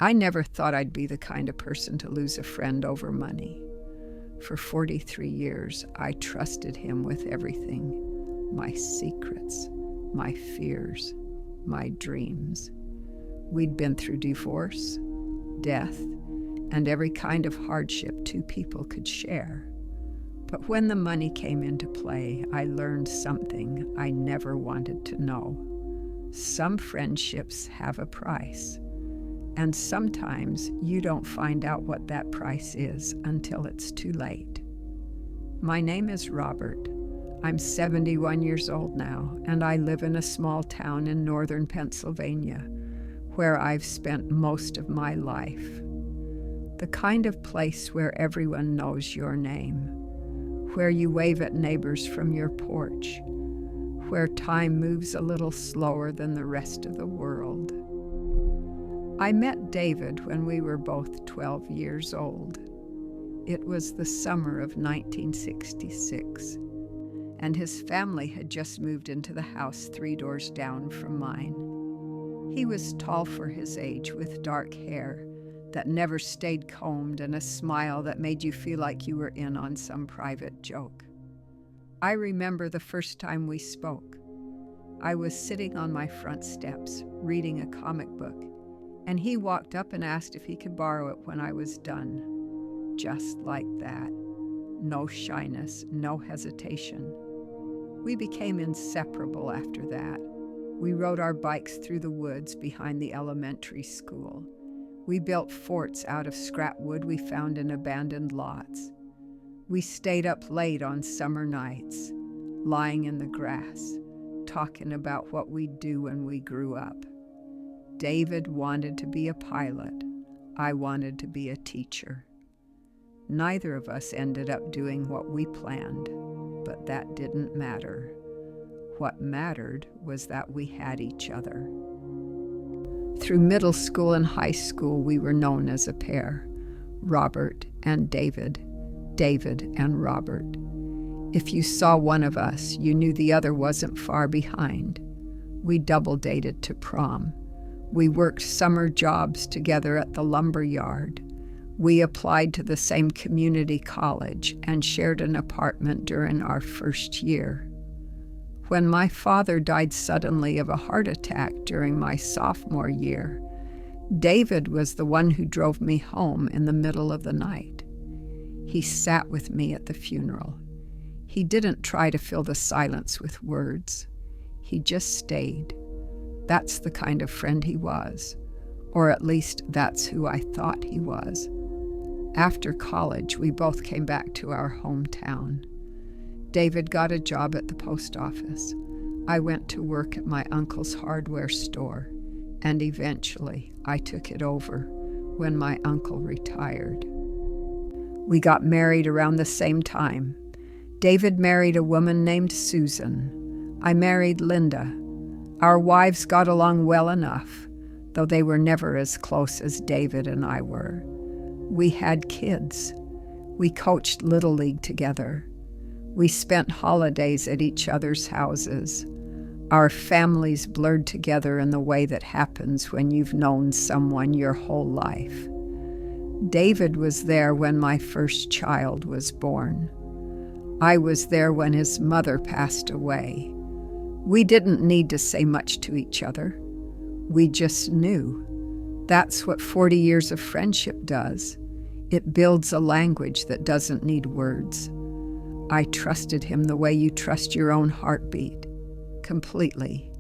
I never thought I'd be the kind of person to lose a friend over money. For 43 years, I trusted him with everything: my secrets, my fears, my dreams. We'd been through divorce, death, and every kind of hardship two people could share. But when the money came into play, I learned something I never wanted to know. Some friendships have a price, and sometimes you don't find out what that price is until it's too late. My name is Robert. I'm 71 years old now, and I live in a small town in northern Pennsylvania, where I've spent most of my life. The kind of place where everyone knows your name, where you wave at neighbors from your porch, where time moves a little slower than the rest of the world. I met David when we were both 12 years old. It was the summer of 1966, and his family had just moved into the house 3 doors down from mine. He was tall for his age, with dark hair that never stayed combed and a smile that made you feel like you were in on some private joke. I remember the first time we spoke. I was sitting on my front steps, reading a comic book, and he walked up and asked if he could borrow it when I was done. Just like that. No shyness, no hesitation. We became inseparable after that. We rode our bikes through the woods behind the elementary school. We built forts out of scrap wood we found in abandoned lots. We stayed up late on summer nights, lying in the grass, talking about what we'd do when we grew up. David wanted to be a pilot. I wanted to be a teacher. Neither of us ended up doing what we planned, but that didn't matter. What mattered was that we had each other. Through middle school and high school, we were known as a pair, Robert and David, David and Robert. If you saw one of us, you knew the other wasn't far behind. We double dated to prom. We worked summer jobs together at the lumber yard. We applied to the same community college and shared an apartment during our first year. When my father died suddenly of a heart attack during my sophomore year, David was the one who drove me home in the middle of the night. He sat with me at the funeral. He didn't try to fill the silence with words. He just stayed. That's the kind of friend he was, or at least that's who I thought he was. After college, we both came back to our hometown. David got a job at the post office. I went to work at my uncle's hardware store, and eventually I took it over when my uncle retired. We got married around the same time. David married a woman named Susan. I married Linda. Our wives got along well enough, though they were never as close as David and I were. We had kids. We coached Little League together. We spent holidays at each other's houses. Our families blurred together in the way that happens when you've known someone your whole life. David was there when my first child was born. I was there when his mother passed away. We didn't need to say much to each other. We just knew. That's what 40 years of friendship does. It builds a language that doesn't need words. I trusted him the way you trust your own heartbeat, completely,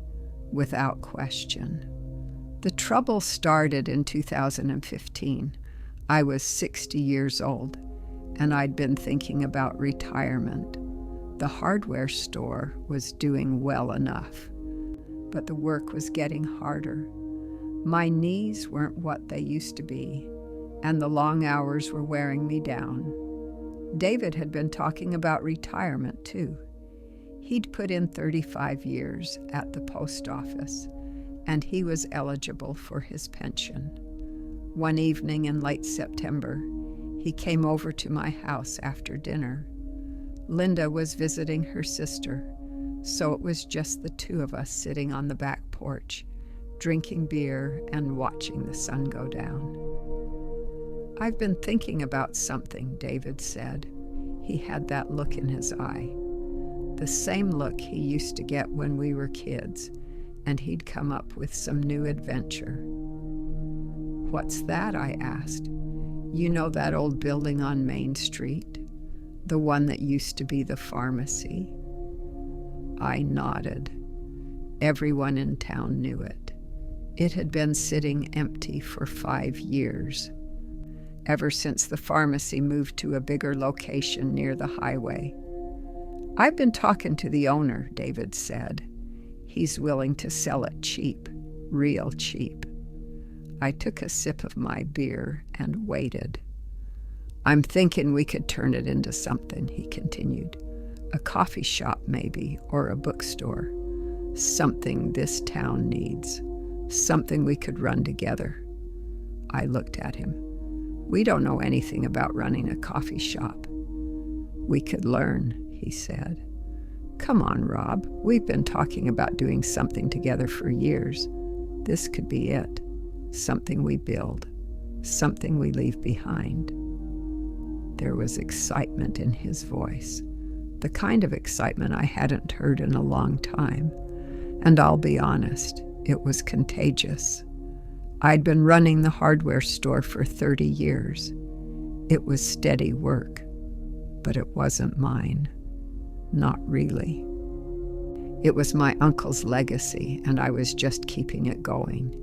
without question. The trouble started in 2015. I was 60 years old, and I'd been thinking about retirement. The hardware store was doing well enough, but the work was getting harder. My knees weren't what they used to be, and the long hours were wearing me down. David had been talking about retirement, too. He'd put in 35 years at the post office, and he was eligible for his pension. One evening in late September, he came over to my house after dinner. Linda was visiting her sister, so it was just the two of us sitting on the back porch, drinking beer and watching the sun go down. "I've been thinking about something," David said. He had that look in his eye, the same look he used to get when we were kids, and he'd come up with some new adventure. "What's that?" I asked. "You know that old building on Main Street? The one that used to be the pharmacy?" I nodded. Everyone in town knew it. It had been sitting empty for 5 years, ever since the pharmacy moved to a bigger location near the highway. "I've been talking to the owner," David said. "He's willing to sell it cheap, real cheap." I took a sip of my beer and waited. "I'm thinking we could turn it into something," he continued. "A coffee shop maybe, or a bookstore. Something this town needs. Something we could run together." I looked at him. "We don't know anything about running a coffee shop." "We could learn," he said. "Come on, Rob. We've been talking about doing something together for years. This could be it. Something we build. Something we leave behind." There was excitement in his voice, the kind of excitement I hadn't heard in a long time. And I'll be honest, it was contagious. I'd been running the hardware store for 30 years. It was steady work, but it wasn't mine. Not really. It was my uncle's legacy, and I was just keeping it going.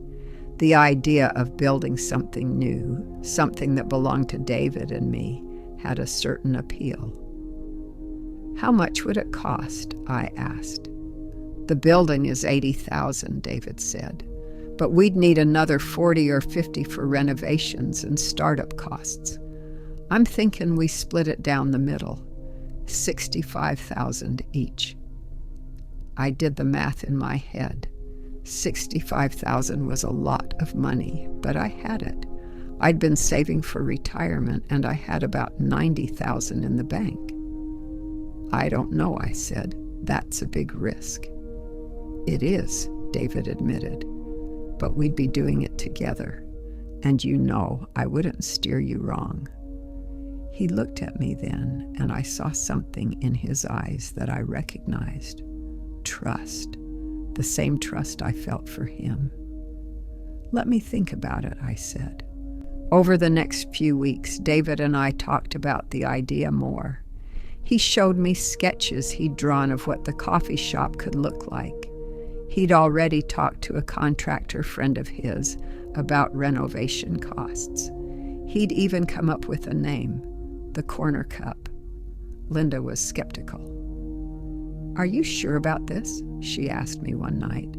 The idea of building something new, something that belonged to David and me, had a certain appeal. "How much would it cost?" I asked. "The building is $80,000, David said, but we'd need another 40 or 50 for renovations and startup costs. I'm thinking we split it down the middle, $65,000 each." I did the math in my head. $65,000 was a lot of money, but I had it. I'd been saving for retirement, and I had about $90,000 in the bank. "I don't know," I said. "That's a big risk." "It is," David admitted, "but we'd be doing it together, and you know I wouldn't steer you wrong." He looked at me then, and I saw something in his eyes that I recognized. Trust, the same trust I felt for him. "Let me think about it," I said. Over the next few weeks, David and I talked about the idea more. He showed me sketches he'd drawn of what the coffee shop could look like. He'd already talked to a contractor friend of his about renovation costs. He'd even come up with a name, the Corner Cup. Linda was skeptical. "Are you sure about this?" she asked me one night.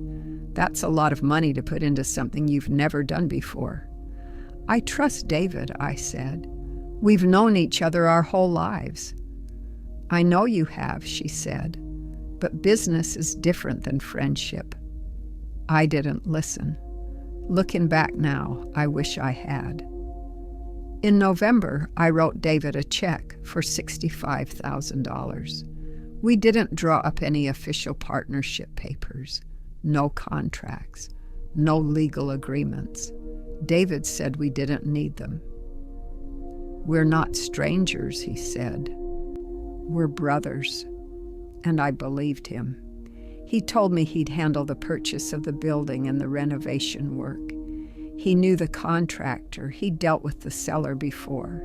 "That's a lot of money to put into something you've never done before." "I trust David," I said. "We've known each other our whole lives." "I know you have," she said, "but business is different than friendship." I didn't listen. Looking back now, I wish I had. In November, I wrote David a check for $65,000. We didn't draw up any official partnership papers, no contracts, no legal agreements. David said we didn't need them. "We're not strangers," he said. "We're brothers." And I believed him. He told me he'd handle the purchase of the building and the renovation work. He knew the contractor. He'd dealt with the seller before.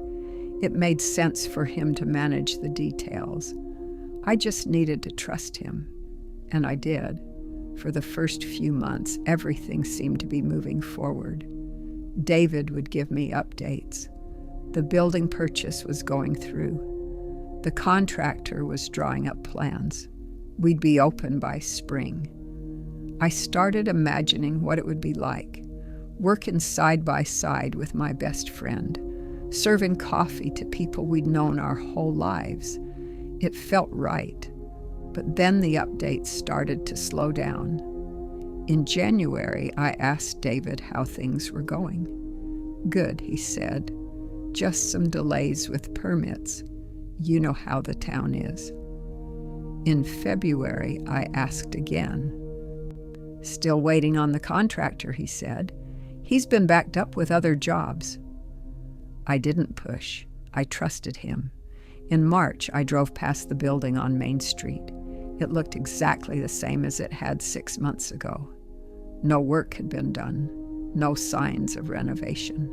It made sense for him to manage the details. I just needed to trust him. And I did. For the first few months, everything seemed to be moving forward. David would give me updates. The building purchase was going through. The contractor was drawing up plans. We'd be open by spring. I started imagining what it would be like, working side by side with my best friend, serving coffee to people we'd known our whole lives. It felt right. But then the updates started to slow down. In January, I asked David how things were going. "Good," he said. "Just some delays with permits. You know how the town is." In February, I asked again. Still waiting on the contractor, he said. He's been backed up with other jobs. I didn't push. I trusted him. In March, I drove past the building on Main Street. It looked exactly the same as it had 6 months ago. No work had been done. No signs of renovation.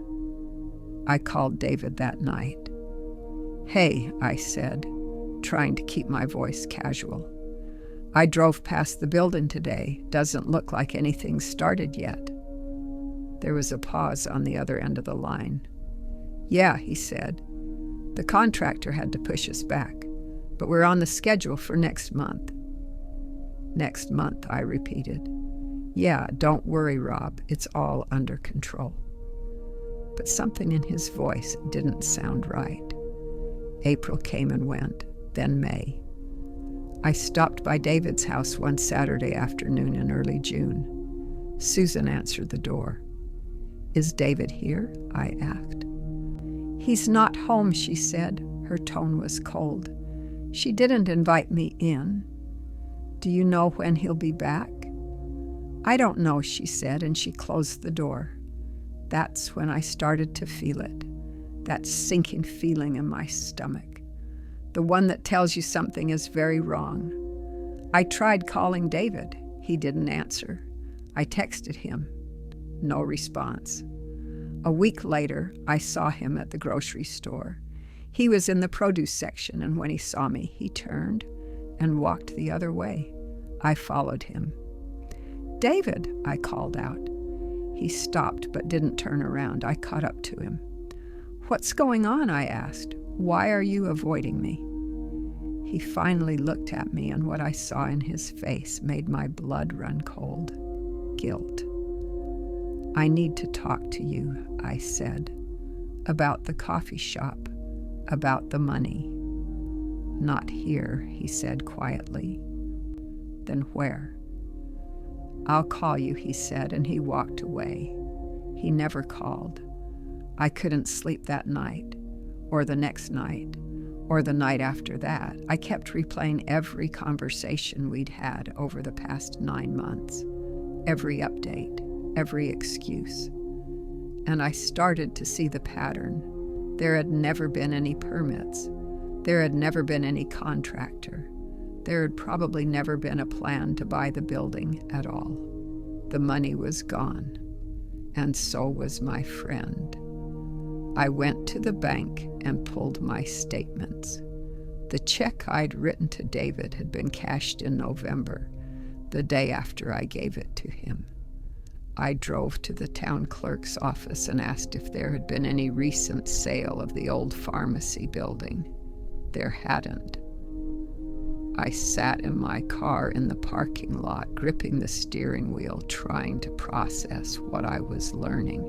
I called David that night. "Hey," I said, trying to keep my voice casual. "I drove past the building today. Doesn't look like anything's started yet." There was a pause on the other end of the line. "Yeah," he said. "The contractor had to push us back, but we're on the schedule for next month." "Next month," I repeated. "Yeah, don't worry, Rob. It's all under control." But something in his voice didn't sound right. April came and went, then May. I stopped by David's house one Saturday afternoon in early June. Susan answered the door. "Is David here?" I asked. "He's not home," she said. Her tone was cold. "She didn't invite me in. Do you know when he'll be back?" "I don't know," she said, and she closed the door. That's when I started to feel it, that sinking feeling in my stomach, the one that tells you something is very wrong. I tried calling David. He didn't answer. I texted him. No response. A week later, I saw him at the grocery store. He was in the produce section, and when he saw me, he turned and walked the other way. I followed him. "David," I called out. He stopped but didn't turn around. I caught up to him. "What's going on?" I asked. "Why are you avoiding me?" He finally looked at me, and what I saw in his face made my blood run cold. Guilt. "I need to talk to you," I said. "About the coffee shop. About the money." "Not here," he said quietly. "Then where?" "I'll call you," he said, and he walked away. He never called. I couldn't sleep that night, or the next night, or the night after that. I kept replaying every conversation we'd had over the past 9 months, every update, every excuse. And I started to see the pattern. There had never been any permits. There had never been any contractor. There had probably never been a plan to buy the building at all. The money was gone, and so was my friend. I went to the bank and pulled my statements. The check I'd written to David had been cashed in November, the day after I gave it to him. I drove to the town clerk's office and asked if there had been any recent sale of the old pharmacy building. There hadn't. I sat in my car in the parking lot, gripping the steering wheel, trying to process what I was learning.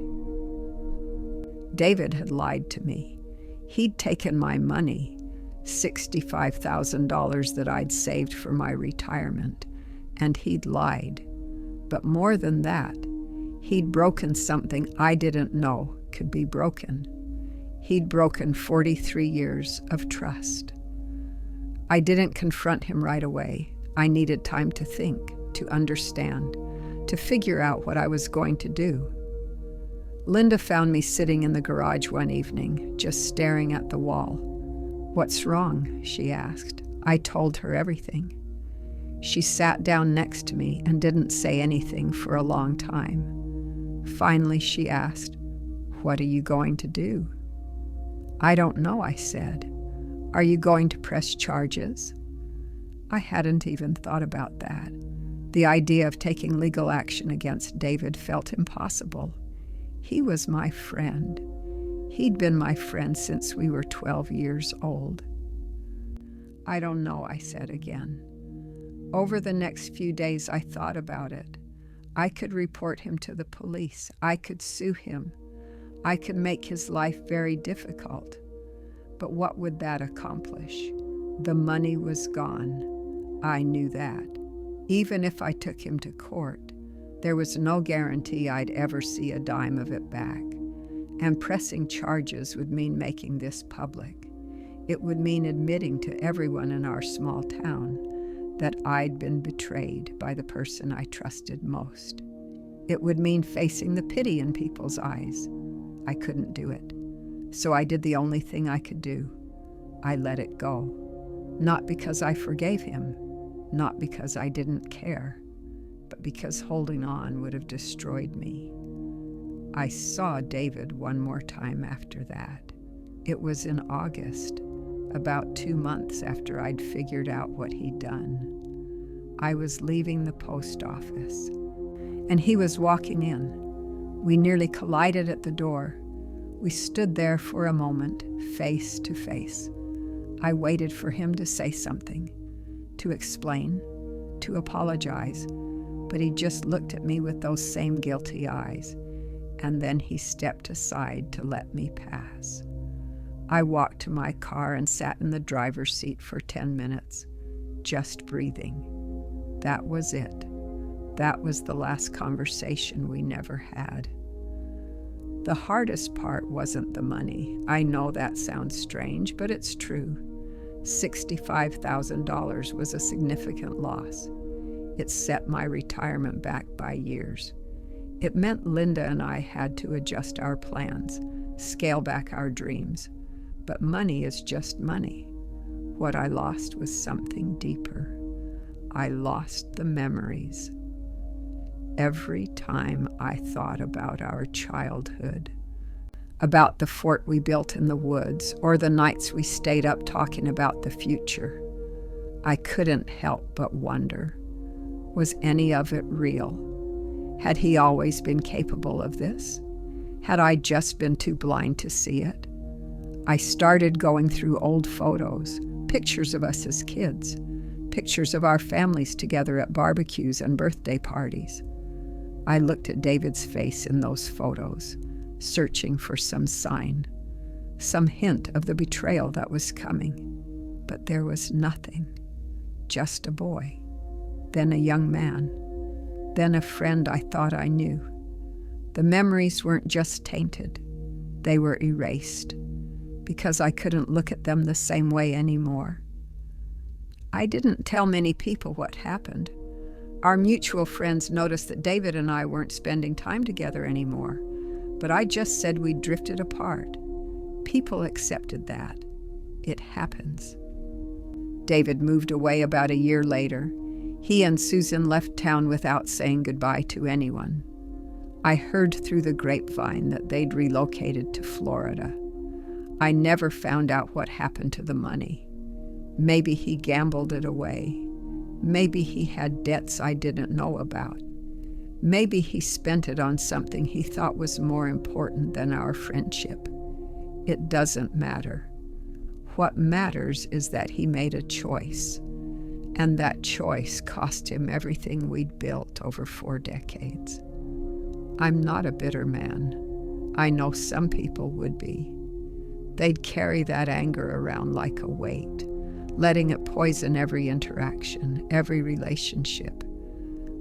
David had lied to me. He'd taken my money, $65,000 that I'd saved for my retirement, and he'd lied. But more than that, he'd broken something I didn't know could be broken. He'd broken 43 years of trust. I didn't confront him right away. I needed time to think, to understand, to figure out what I was going to do. Linda found me sitting in the garage one evening, just staring at the wall. "What's wrong?" she asked. I told her everything. She sat down next to me and didn't say anything for a long time. Finally, she asked, "What are you going to do?" "I don't know," I said. "Are you going to press charges?" I hadn't even thought about that. The idea of taking legal action against David felt impossible. He was my friend. He'd been my friend since we were 12 years old. "I don't know," I said again. Over the next few days, I thought about it. I could report him to the police. I could sue him. I could make his life very difficult. But what would that accomplish? The money was gone. I knew that. Even if I took him to court, there was no guarantee I'd ever see a dime of it back. And pressing charges would mean making this public. It would mean admitting to everyone in our small town that I'd been betrayed by the person I trusted most. It would mean facing the pity in people's eyes. I couldn't do it. So I did the only thing I could do. I let it go. Not because I forgave him, not because I didn't care, but because holding on would have destroyed me. I saw David one more time after that. It was in August, about 2 months after I'd figured out what he'd done. I was leaving the post office, and he was walking in. We nearly collided at the door. We stood there for a moment, face to face. I waited for him to say something, to explain, to apologize, but he just looked at me with those same guilty eyes, and then he stepped aside to let me pass. I walked to my car and sat in the driver's seat for 10 minutes, just breathing. That was it. That was the last conversation we never had. The hardest part wasn't the money. I know that sounds strange, but it's true. $65,000 was a significant loss. It set my retirement back by years. It meant Linda and I had to adjust our plans, scale back our dreams. But money is just money. What I lost was something deeper. I lost the memories. Every time I thought about our childhood, about the fort we built in the woods, or the nights we stayed up talking about the future, I couldn't help but wonder, was any of it real? Had he always been capable of this? Had I just been too blind to see it? I started going through old photos, pictures of us as kids, pictures of our families together at barbecues and birthday parties. I looked at David's face in those photos, searching for some sign, some hint of the betrayal that was coming. But there was nothing. Just a boy, then a young man, then a friend I thought I knew. The memories weren't just tainted, they were erased, because I couldn't look at them the same way anymore. I didn't tell many people what happened. Our mutual friends noticed that David and I weren't spending time together anymore, but I just said we'd drifted apart. People accepted that. It happens. David moved away about a year later. He and Susan left town without saying goodbye to anyone. I heard through the grapevine that they'd relocated to Florida. I never found out what happened to the money. Maybe he gambled it away. Maybe he had debts I didn't know about. Maybe he spent it on something he thought was more important than our friendship. It doesn't matter. What matters is that he made a choice, and that choice cost him everything we'd built over 4 decades. I'm not a bitter man. I know some people would be. They'd carry that anger around like a weight, letting it poison every interaction, every relationship.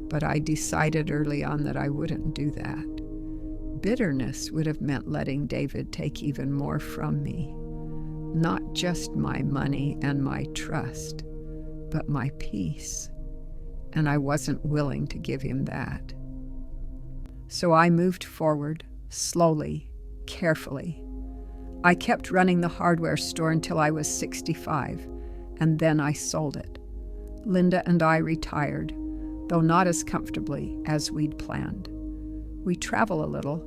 But I decided early on that I wouldn't do that. Bitterness would have meant letting David take even more from me. Not just my money and my trust, but my peace. And I wasn't willing to give him that. So I moved forward, slowly, carefully. I kept running the hardware store until I was 65, and then I sold it. Linda and I retired, though not as comfortably as we'd planned. We travel a little.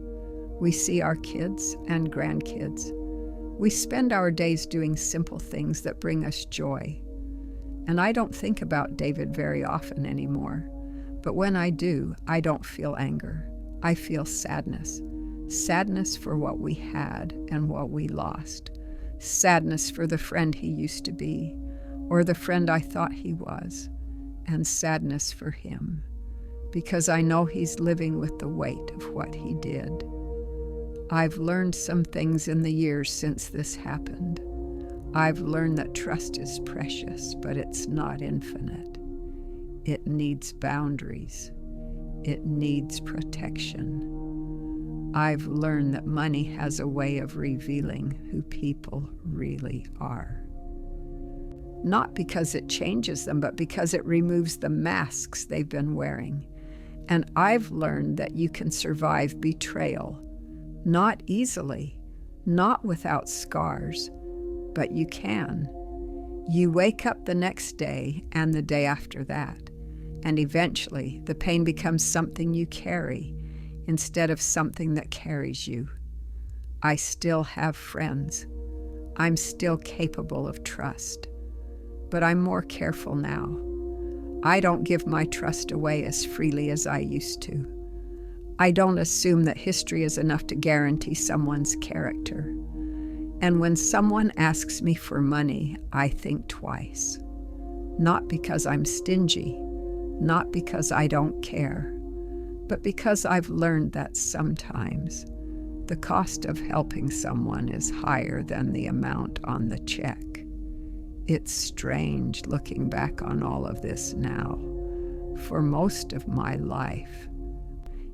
We see our kids and grandkids. We spend our days doing simple things that bring us joy. And I don't think about David very often anymore, but when I do, I don't feel anger. I feel sadness. Sadness for what we had and what we lost. Sadness for the friend he used to be, or the friend I thought he was. And sadness for him, because I know he's living with the weight of what he did. I've learned some things in the years since this happened. I've learned that trust is precious, but it's not infinite. It needs boundaries. It needs protection. I've learned that money has a way of revealing who people really are. not because it changes them, but because it removes the masks they've been wearing. And I've learned that you can survive betrayal, not easily, not without scars, but you can. You wake up the next day and the day after that, and eventually the pain becomes something you carry instead of something that carries you. I still have friends. I'm still capable of trust, but I'm more careful now. I don't give my trust away as freely as I used to. I don't assume that history is enough to guarantee someone's character. And when someone asks me for money, I think twice. Not because I'm stingy, not because I don't care, but because I've learned that sometimes the cost of helping someone is higher than the amount on the check. It's strange looking back on all of this now. For most of my life,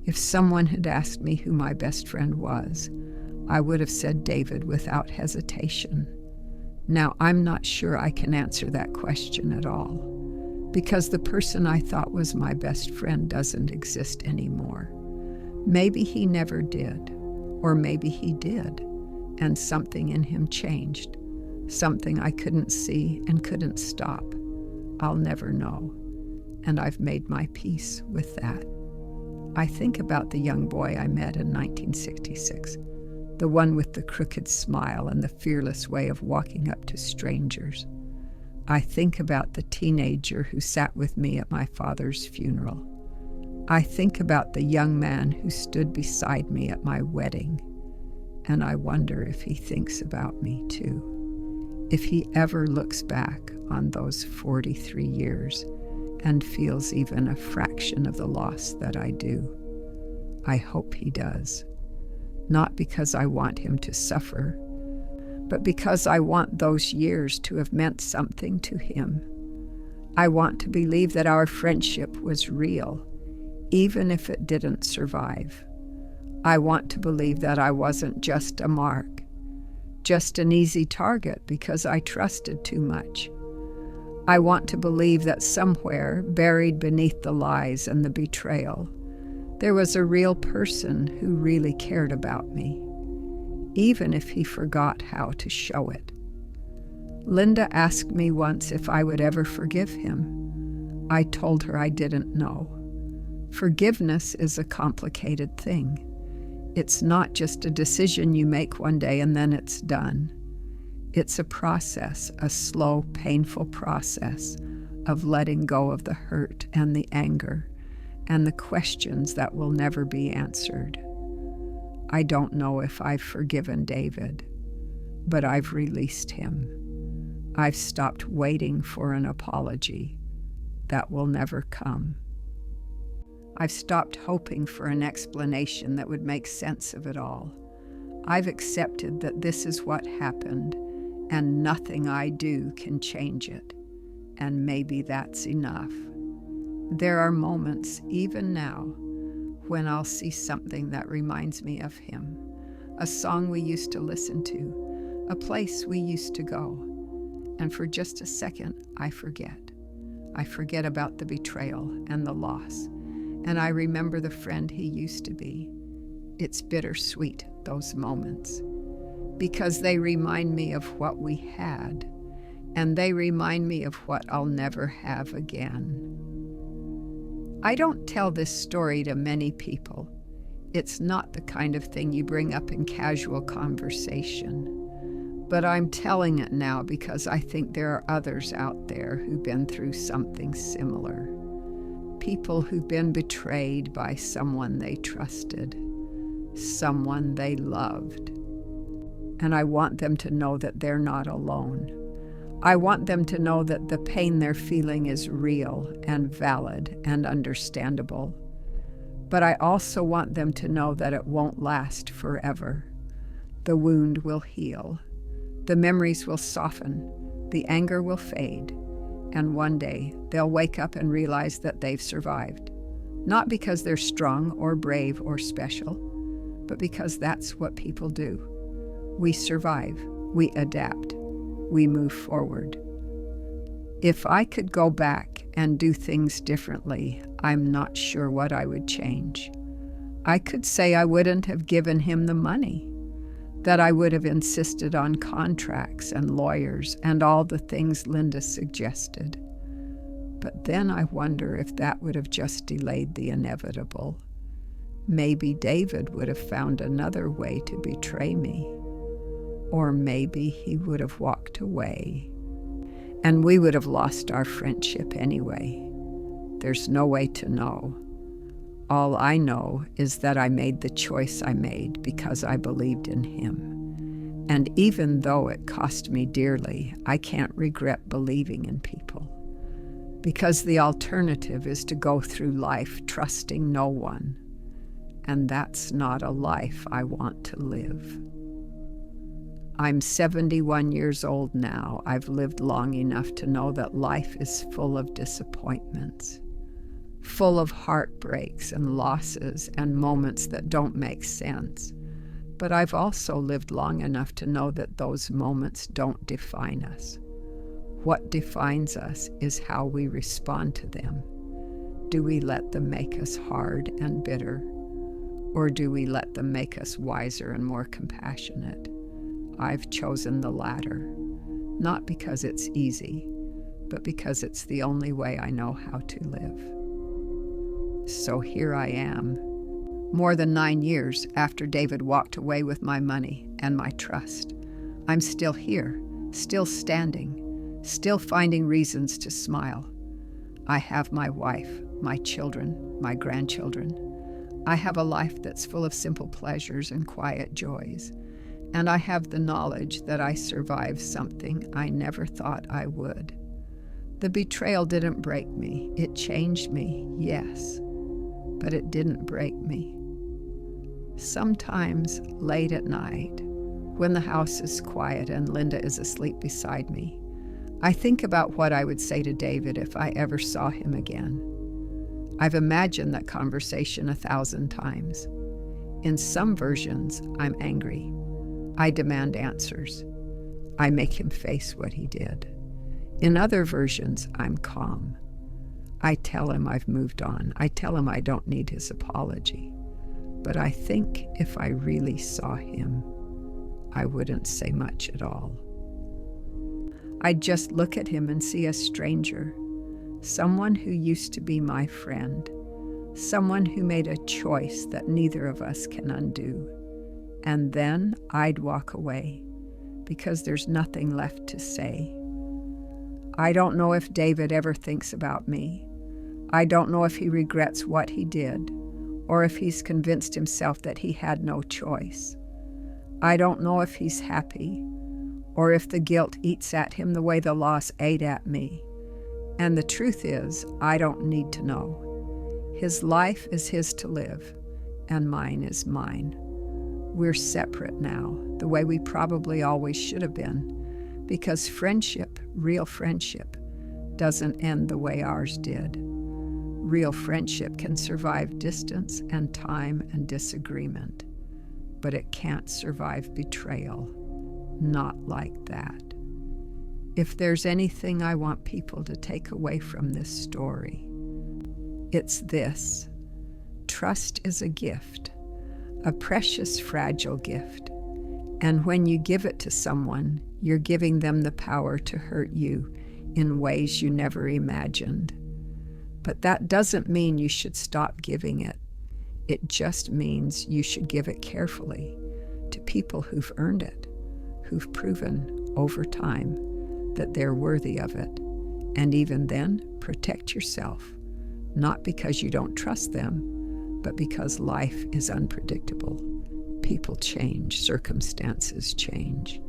if someone had asked me who my best friend was, I would have said David without hesitation. Now, I'm not sure I can answer that question at all, because the person I thought was my best friend doesn't exist anymore. Maybe he never did, or maybe he did, and something in him changed, something I couldn't see and couldn't stop. I'll never know, and I've made my peace with that. I think about the young boy I met in 1966, the one with the crooked smile and the fearless way of walking up to strangers. I think about the teenager who sat with me at my father's funeral. I think about the young man who stood beside me at my wedding, and I wonder if he thinks about me too. If he ever looks back on those 43 years and feels even a fraction of the loss that I do. I hope he does. Not because I want him to suffer, but because I want those years to have meant something to him. I want to believe that our friendship was real, even if it didn't survive. I want to believe that I wasn't just a mark, just an easy target because I trusted too much. I want to believe that somewhere, buried beneath the lies and the betrayal, there was a real person who really cared about me, even if he forgot how to show it. Linda asked me once if I would ever forgive him. I told her I didn't know. Forgiveness is a complicated thing. It's not just a decision you make one day and then it's done. It's a process, a slow, painful process of letting go of the hurt and the anger and the questions that will never be answered. I don't know if I've forgiven David, but I've released him. I've stopped waiting for an apology that will never come. I've stopped hoping for an explanation that would make sense of it all. I've accepted that this is what happened, and nothing I do can change it. And maybe that's enough. There are moments, even now, when I'll see something that reminds me of him, a song we used to listen to, a place we used to go, and for just a second, I forget. I forget about the betrayal and the loss, and I remember the friend he used to be. It's bittersweet, those moments, because they remind me of what we had, and they remind me of what I'll never have again. I don't tell this story to many people. It's not the kind of thing you bring up in casual conversation. But I'm telling it now because I think there are others out there who've been through something similar. People who've been betrayed by someone they trusted, someone they loved. And I want them to know that they're not alone. I want them to know that the pain they're feeling is real and valid and understandable. But I also want them to know that it won't last forever. The wound will heal. The memories will soften. The anger will fade. And one day they'll wake up and realize that they've survived. Not because they're strong or brave or special, but because that's what people do. We survive. We adapt. We move forward. If I could go back and do things differently, I'm not sure what I would change. I could say I wouldn't have given him the money, that I would have insisted on contracts and lawyers and all the things Linda suggested. But then I wonder if that would have just delayed the inevitable. Maybe David would have found another way to betray me. Or maybe he would have walked away, and we would have lost our friendship anyway. There's no way to know. All I know is that I made the choice I made because I believed in him. And even though it cost me dearly, I can't regret believing in people. Because the alternative is to go through life trusting no one. And that's not a life I want to live. I'm 71 years old now. I've lived long enough to know that life is full of disappointments, full of heartbreaks and losses and moments that don't make sense. But I've also lived long enough to know that those moments don't define us. What defines us is how we respond to them. Do we let them make us hard and bitter? Or do we let them make us wiser and more compassionate? I've chosen the latter, not because it's easy, but because it's the only way I know how to live. So here I am, more than 9 years after David walked away with my money and my trust. I'm still here, still standing, still finding reasons to smile. I have my wife, my children, my grandchildren. I have a life that's full of simple pleasures and quiet joys. And I have the knowledge that I survived something I never thought I would. The betrayal didn't break me. It changed me, yes, but it didn't break me. Sometimes late at night, when the house is quiet and Linda is asleep beside me, I think about what I would say to David if I ever saw him again. I've imagined that conversation 1,000 times. In some versions, I'm angry. I demand answers. I make him face what he did. In other versions, I'm calm. I tell him I've moved on. I tell him I don't need his apology. But I think if I really saw him, I wouldn't say much at all. I'd just look at him and see a stranger, someone who used to be my friend, someone who made a choice that neither of us can undo. And then I'd walk away, because there's nothing left to say. I don't know if David ever thinks about me. I don't know if he regrets what he did, or if he's convinced himself that he had no choice. I don't know if he's happy, or if the guilt eats at him the way the loss ate at me. And the truth is, I don't need to know. His life is his to live, and mine is mine. We're separate now, the way we probably always should have been, because friendship, real friendship, doesn't end the way ours did. Real friendship can survive distance and time and disagreement, but it can't survive betrayal. Not like that. If there's anything I want people to take away from this story, it's this: trust is a gift, a precious, fragile gift. And when you give it to someone, you're giving them the power to hurt you in ways you never imagined. But that doesn't mean you should stop giving it. It just means you should give it carefully to people who've earned it, who've proven over time that they're worthy of it. And even then, protect yourself, not because you don't trust them, but because life is unpredictable. People change, circumstances change,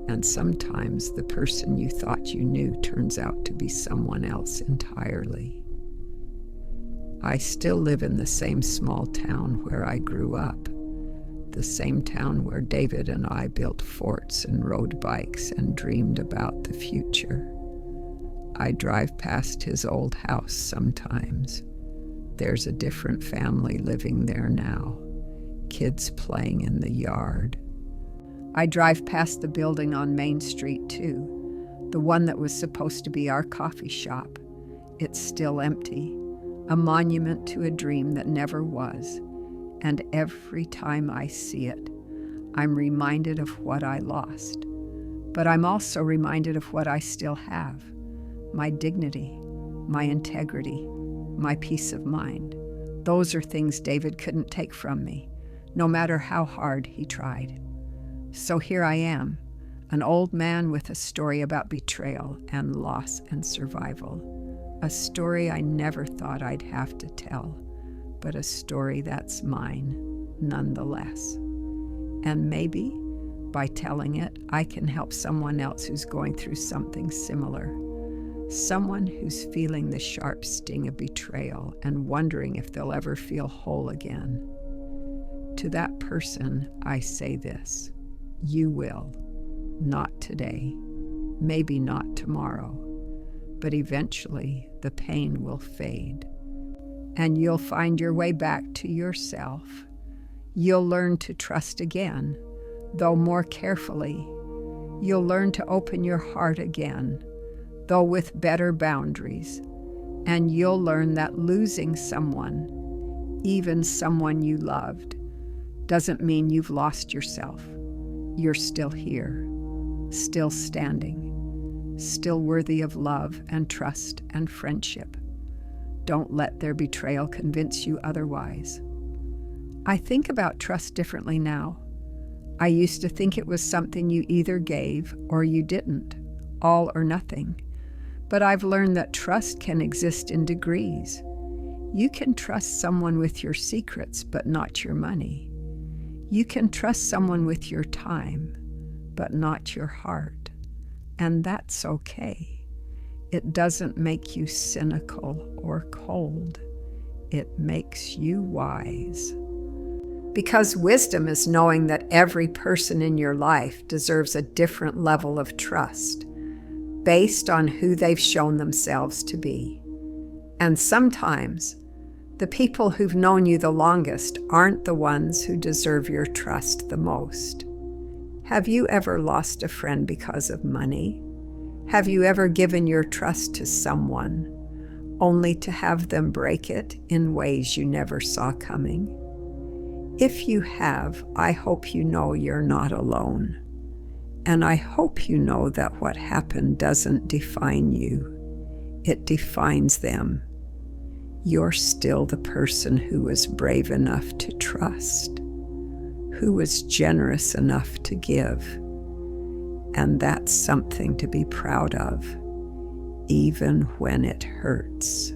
and sometimes the person you thought you knew turns out to be someone else entirely. I still live in the same small town where I grew up, the same town where David and I built forts and rode bikes and dreamed about the future. I drive past his old house sometimes. There's a different family living there now, kids playing in the yard. I drive past the building on Main Street too, the one that was supposed to be our coffee shop. It's still empty, a monument to a dream that never was. And every time I see it, I'm reminded of what I lost. But I'm also reminded of what I still have: my dignity, my integrity, my peace of mind. Those are things David couldn't take from me, no matter how hard he tried. So here I am, an old man with a story about betrayal and loss and survival. A story I never thought I'd have to tell, but a story that's mine nonetheless. And maybe by telling it, I can help someone else who's going through something similar. Someone who's feeling the sharp sting of betrayal and wondering if they'll ever feel whole again. To that person, I say this: you will. Not today, maybe not tomorrow, but eventually the pain will fade, and you'll find your way back to yourself. You'll learn to trust again, though more carefully. You'll learn to open your heart again, though with better boundaries, and you'll learn that losing someone, even someone you loved, doesn't mean you've lost yourself. You're still here, still standing, still worthy of love and trust and friendship. Don't let their betrayal convince you otherwise. I think about trust differently now. I used to think it was something you either gave or you didn't, all or nothing. But I've learned that trust can exist in degrees. You can trust someone with your secrets, but not your money. You can trust someone with your time, but not your heart. And that's okay. It doesn't make you cynical or cold. It makes you wise. Because wisdom is knowing that every person in your life deserves a different level of trust, based on who they've shown themselves to be. And sometimes, the people who've known you the longest aren't the ones who deserve your trust the most. Have you ever lost a friend because of money? Have you ever given your trust to someone only to have them break it in ways you never saw coming? If you have, I hope you know you're not alone. And I hope you know that what happened doesn't define you. It defines them. You're still the person who was brave enough to trust, who was generous enough to give. And that's something to be proud of, even when it hurts.